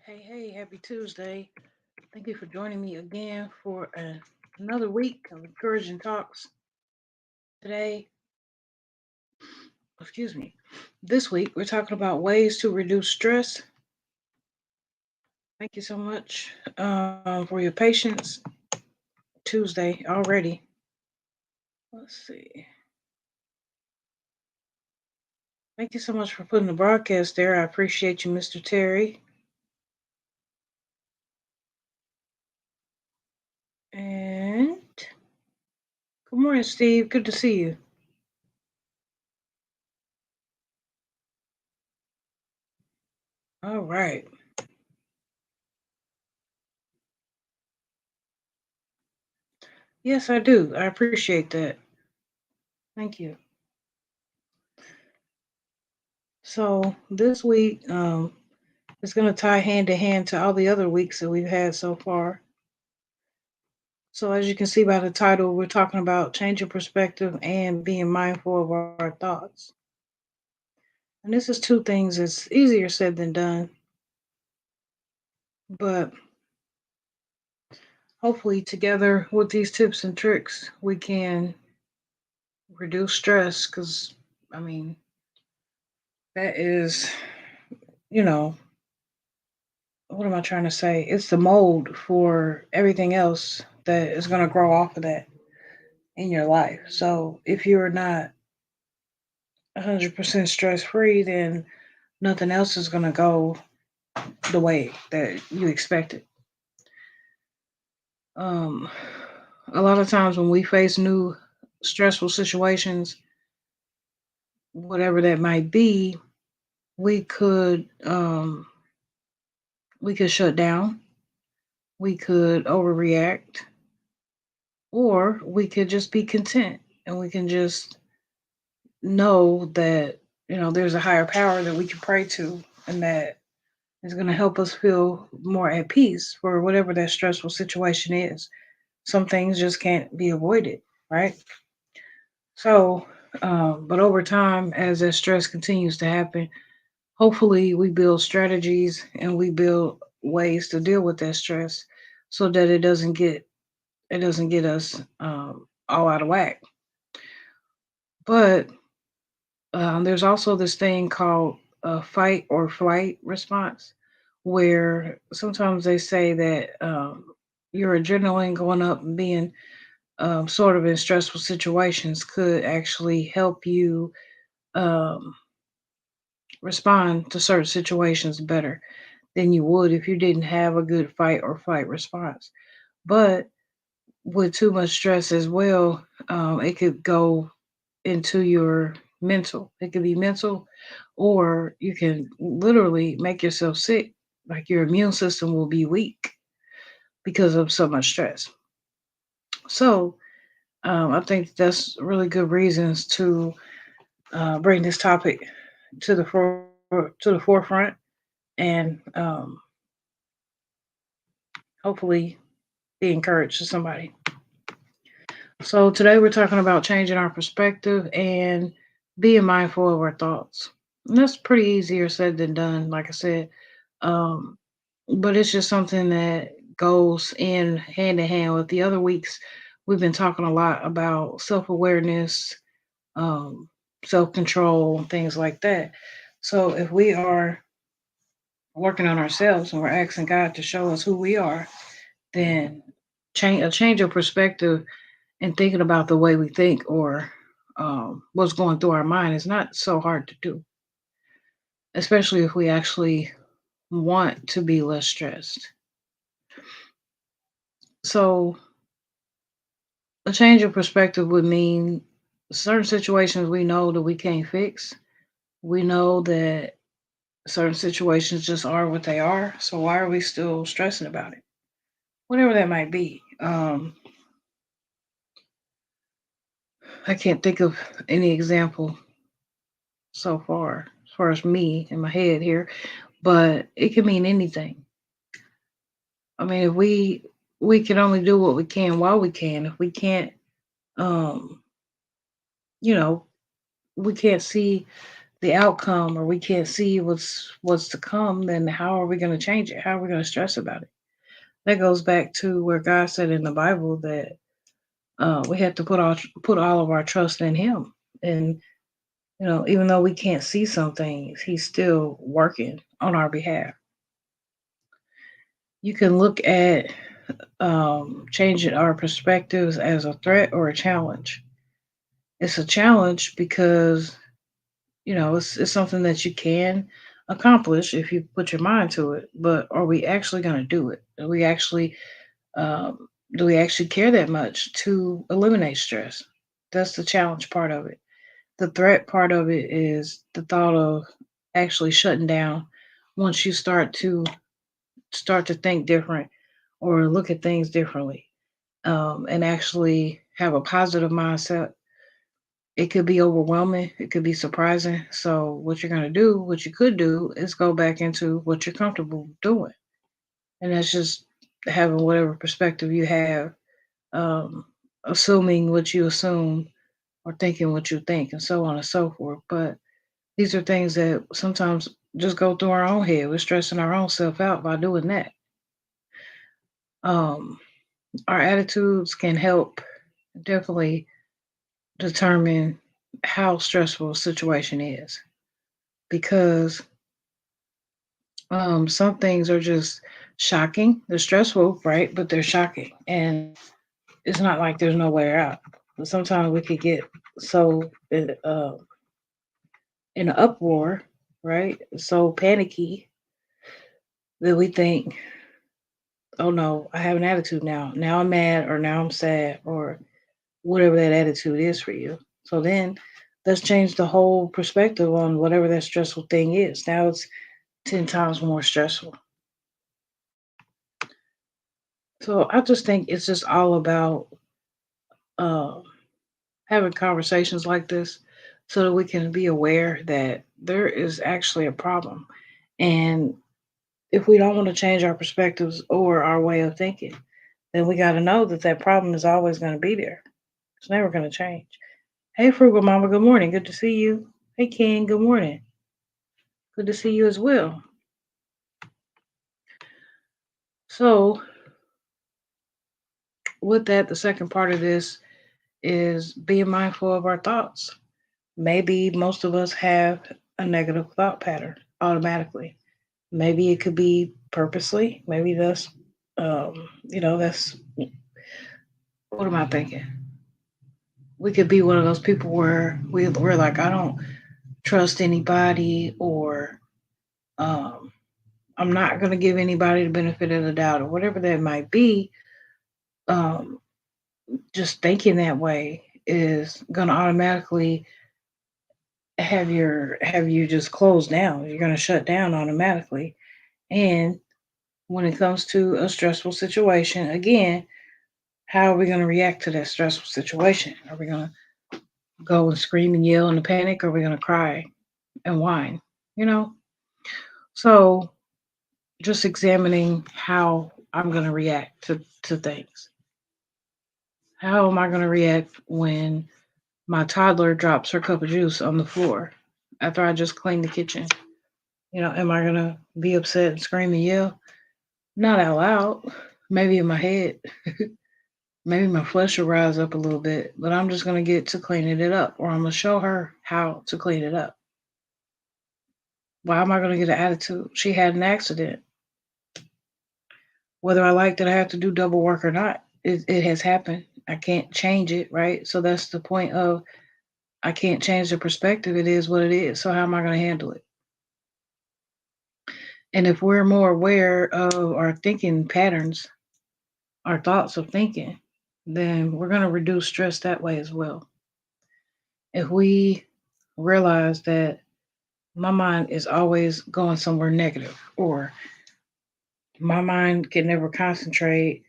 Hey, happy Tuesday. Thank you for joining me again for another week of encouraging talks. Today, excuse me, this week we're talking about ways to reduce stress. Thank you so much for your patience. Tuesday already. Let's see. Thank you so much for putting the broadcast there. I appreciate you, Mr. Terry. And good morning, Steve. Good to see you. All right. Yes, I do. I appreciate that. Thank you. So this week, it's going to tie hand to hand to all the other weeks that we've had so far. So, as you can see by the title, we're talking about changing perspective and being mindful of our thoughts. And this is two things that's easier said than done, but hopefully, together with these tips and tricks, we can reduce stress because, I mean, that is, you know, what am I trying to say? It's the mold for everything else that is going to grow off of that in your life. So, if you're not 100% stress free, then nothing else is going to go the way that you expected. Um, a lot of times when we face new stressful situations, whatever that might be, we could we could shut down, we could overreact, or we could just be content and we can just know that there's a higher power that we can pray to and that is going to help us feel more at peace for whatever that stressful situation is. Some things just can't be avoided, right? So, but over time, as that stress continues to happen, hopefully we build strategies and we build ways to deal with that stress so that it doesn't get us all out of whack. But there's also this thing called a fight or flight response, where sometimes they say that your adrenaline going up and being sort of in stressful situations could actually help you um, respond to certain situations better than you would if you didn't have a good fight or flight response. But with too much stress as well, it could go into your mental. It could be mental, or you can literally make yourself sick. Like your immune system will be weak because of so much stress. So I think that's really good reasons to bring this topic to the forefront and hopefully be encouraged to somebody. So today we're talking about changing our perspective and being mindful of our thoughts. And that's pretty easier said than done, like I said. Um, but it's just something that goes in hand in hand with the other weeks. We've been talking a lot about self awareness, um, self control, things like that. So if we are working on ourselves and we're asking God to show us who we are, then a change of perspective and thinking about the way we think or what's going through our mind is not so hard to do, especially if we actually want to be less stressed. So, a change of perspective would mean certain situations we know that we can't fix. We know that certain situations just are what they are. So, why are we still stressing about it? Whatever that might be. I can't think of any example so far, as far as me in my head here, but it can mean anything. I mean, if we can only do what we can while we can. If we can't, um, you know, we can't see the outcome or we can't see what's to come, then how are we going to change it? How are we going to stress about it? That goes back to where God said in the Bible that we have to put all of our trust in Him. And even though we can't see some things, He's still working on our behalf. You can look at changing our perspectives as a threat or a challenge. It's a challenge because it's something that you can accomplish if you put your mind to it. But are we actually going to do it? Um, do we actually care that much to eliminate stress? That's the challenge part of it. The threat part of it is the thought of actually shutting down once you start to think different or look at things differently, and actually have a positive mindset. It could be overwhelming, it could be surprising. So what you could do is go back into what you're comfortable doing. And that's just having whatever perspective you have, um, assuming what you assume or thinking what you think and so on and so forth. But these are things that sometimes just go through our own head. We're stressing our own self out by doing that. Um, our attitudes can help definitely determine how stressful a situation is because some things are just shocking. They're stressful, right? But they're shocking. And it's not like there's no way out. But sometimes we could get so in an uproar, right? So panicky that we think, oh no, I have an attitude now. Now I'm mad or now I'm sad or whatever that attitude is for you. So then let's change the whole perspective on whatever that stressful thing is. Now it's 10 times more stressful. So I just think it's just all about uh, having conversations like this so that we can be aware that there is actually a problem. And if we don't want to change our perspectives or our way of thinking, then we got to know that that problem is always going to be there. It's never going to change. Hey, Frugal Mama, good morning. Good to see you. Hey, Ken, good morning. Good to see you as well. So, with that, the second part of this is being mindful of our thoughts. Maybe most of us have a negative thought pattern automatically. Maybe it could be purposely. Maybe that's what am I thinking? We could be one of those people where we're like, I don't trust anybody, or um, I'm not going to give anybody the benefit of the doubt, or whatever that might be. Um, just thinking that way is going to automatically have you just close down. You're going to shut down automatically. And when it comes to a stressful situation, again, how are we going to react to that stressful situation? Are we going to go and scream and yell in a panic? Or are we going to cry and whine? You know? So just examining how I'm going to react to things. How am I going to react when my toddler drops her cup of juice on the floor after I just cleaned the kitchen? Am I going to be upset and scream and yell? Not out loud, maybe in my head. Maybe my flesh will rise up a little bit, but I'm just going to get to cleaning it up, or I'm going to show her how to clean it up. Why am I going to get an attitude? She had an accident. Whether I like that I have to do double work or not, it has happened. I can't change it, right? So that's the point of I can't change the perspective. It is what it is. So how am I going to handle it? And if we're more aware of our thinking patterns, our thoughts of thinking, then we're going to reduce stress that way as well. If we realize that my mind is always going somewhere negative, or my mind can never concentrate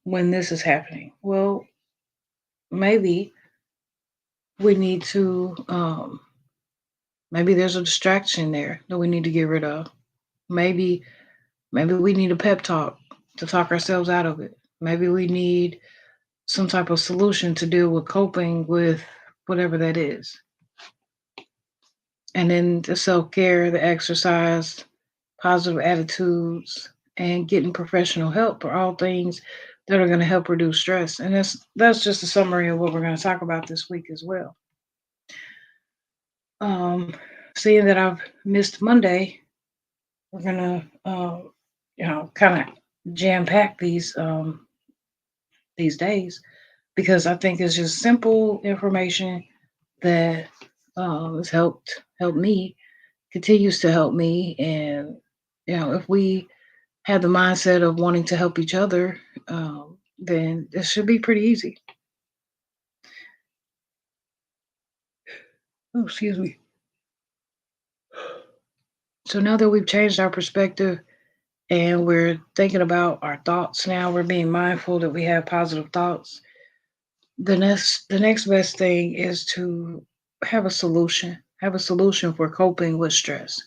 when this is happening, well, maybe we need to, maybe there's a distraction there that we need to get rid of. Maybe, maybe we need a pep talk to talk ourselves out of it. Maybe we need some type of solution to deal with coping with whatever that is. And then the self care, the exercise, positive attitudes, and getting professional help are all things that are going to help reduce stress. And that's just a summary of what we're going to talk about this week as well. Um, Seeing that I've missed Monday, we're gonna kind of jam pack these days because I think it's just simple information that has helped me, continues to help me, and if we have the mindset of wanting to help each other, then this should be pretty easy. Oh, excuse me. So now that we've changed our perspective and we're thinking about our thoughts now, we're being mindful that we have positive thoughts. The next best thing is to have a solution for coping with stress.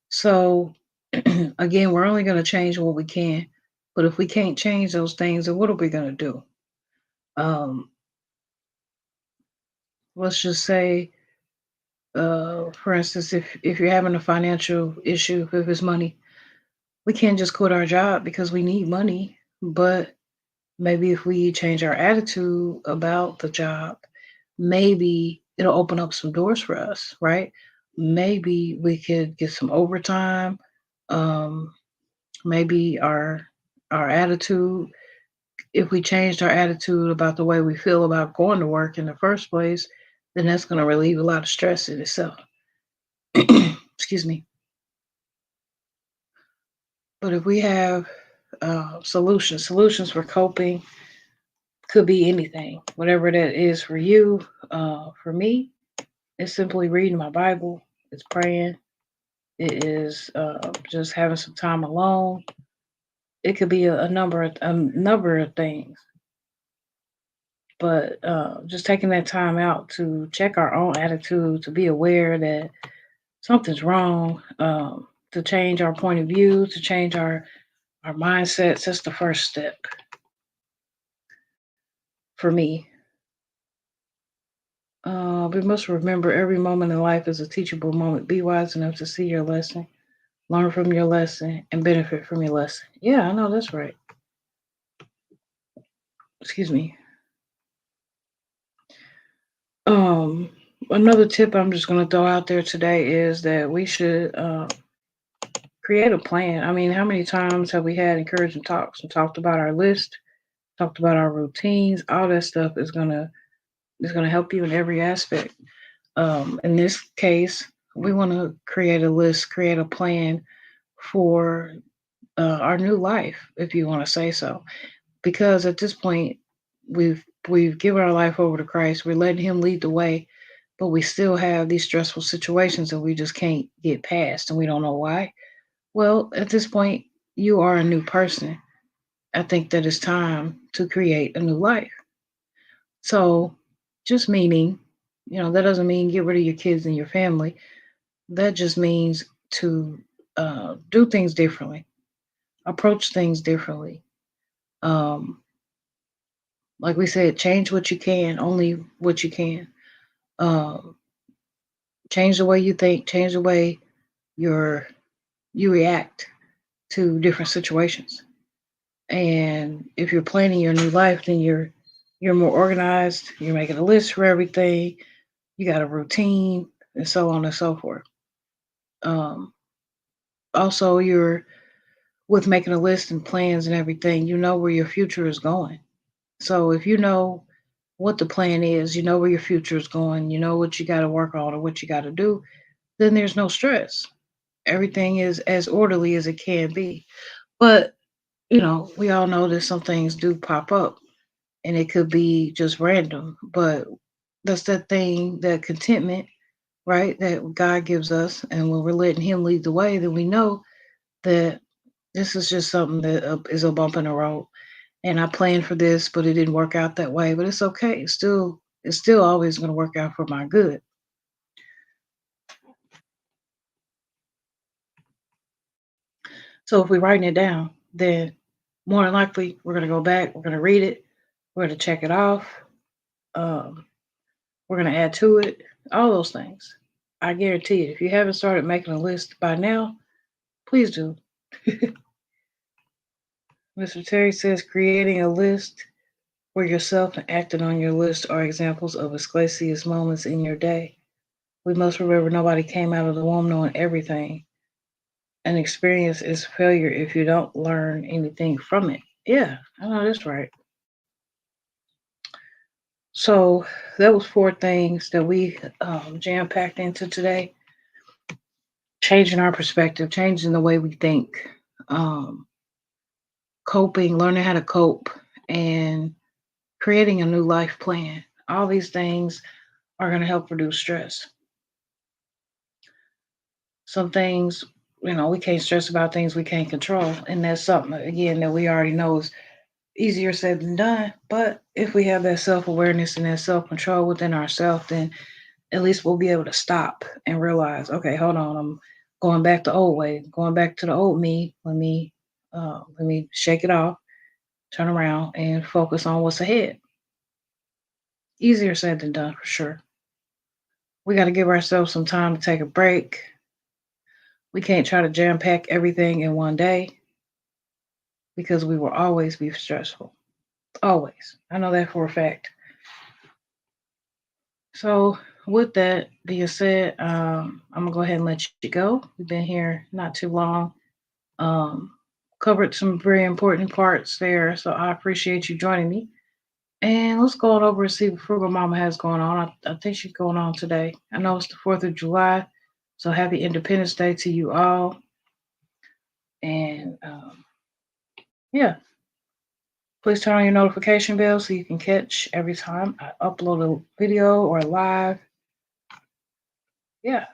So again, we're only going to change what we can, but if we can't change those things, then what are we going to do? Um, let's just say, for instance, if you're having a financial issue, if it's money, we can't just quit our job because we need money. But maybe if we change our attitude about the job, maybe it'll open up some doors for us, right? Maybe we could get some overtime. Um, maybe our attitude, if we changed our attitude about the way we feel about going to work in the first place, then that's going to relieve a lot of stress in itself. Excuse me. But if we have solutions for coping, could be anything, whatever that is for you. For me, it's simply reading my Bible. It's praying. It is just having some time alone. It could be a number of things, but just taking that time out to check our own attitude, to be aware that something's wrong, to change our point of view, to change our mindsets. That's the first step for me. We must remember every moment in life is a teachable moment. Be wise enough to see your lesson, learn from your lesson, and benefit from your lesson. Yeah, I know that's right. Excuse me. Um, Another tip I'm just going to throw out there today is that we should create a plan. I mean, how many times have we had encouraging talks and talked about our list, talked about our routines? All that stuff is gonna help you in every aspect. In this case, we want to create a list, create a plan for our new life, if you want to say so. Because at this point, we've given our life over to Christ. We're letting Him lead the way, but we still have these stressful situations that we just can't get past, and we don't know why. Well, at this point, you are a new person. I think that it's time to create a new life. So, just meaning, that doesn't mean get rid of your kids and your family. That just means to do things differently, approach things differently. Um, like we said, change what you can, only what you can. Um, Change the way you think, change the way you're, you react to different situations. And if you're planning your new life, then you're more organized. You're making a list for everything. You got a routine, and so on and so forth. Um, Also, you're with making a list and plans and everything. You know where your future is going. So if you know what the plan is, you know where your future is going, you know what you got to work on or what you got to do, then there's no stress. Everything is as orderly as it can be. But, we all know that some things do pop up and it could be just random. But that's that thing, that contentment, right? That God gives us. And when we're letting Him lead the way, then we know that this is just something that is a bump in the road. And I planned for this, but it didn't work out that way. But it's okay. It's still always going to work out for my good. So if we're writing it down, then more than likely we're going to go back. We're going to read it. We're going to check it off. Um, we're going to add to it. All those things. I guarantee it. If you haven't started making a list by now, please do. Mr. Terry says creating a list for yourself and acting on your list are examples of exclacious moments in your day. We must remember nobody came out of the womb knowing everything. An experience is failure if you don't learn anything from it. Yeah, I know that's right. So that was four things that we jam packed into today. Changing our perspective, changing the way we think, um, coping, learning how to cope, and creating a new life plan. All these things are going to help reduce stress. Some things, we can't stress about things we can't control. And that's something, again, that we already know is easier said than done. But if we have that self awareness and that self control within ourselves, then at least we'll be able to stop and realize, okay, hold on, I'm going back the old way, going back to the old me. Let me shake it off, turn around, and focus on what's ahead. Easier said than done for sure. We got to give ourselves some time to take a break. We can't try to jam pack everything in one day because we will always be stressful. Always. I know that for a fact. So, with that being said, I'm gonna go ahead and let you go. We've been here not too long. Um, Covered some very important parts there, so I appreciate you joining me. And let's go on over and see what Frugal Mama has going on. I think she's going on today. I know it's the 4th of July, so happy Independence Day to you all. And yeah, please turn on your notification bell so you can catch every time I upload a video or live. Yeah.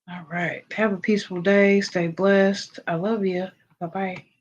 All right. Have a peaceful day. Stay blessed. I love you. Bye bye.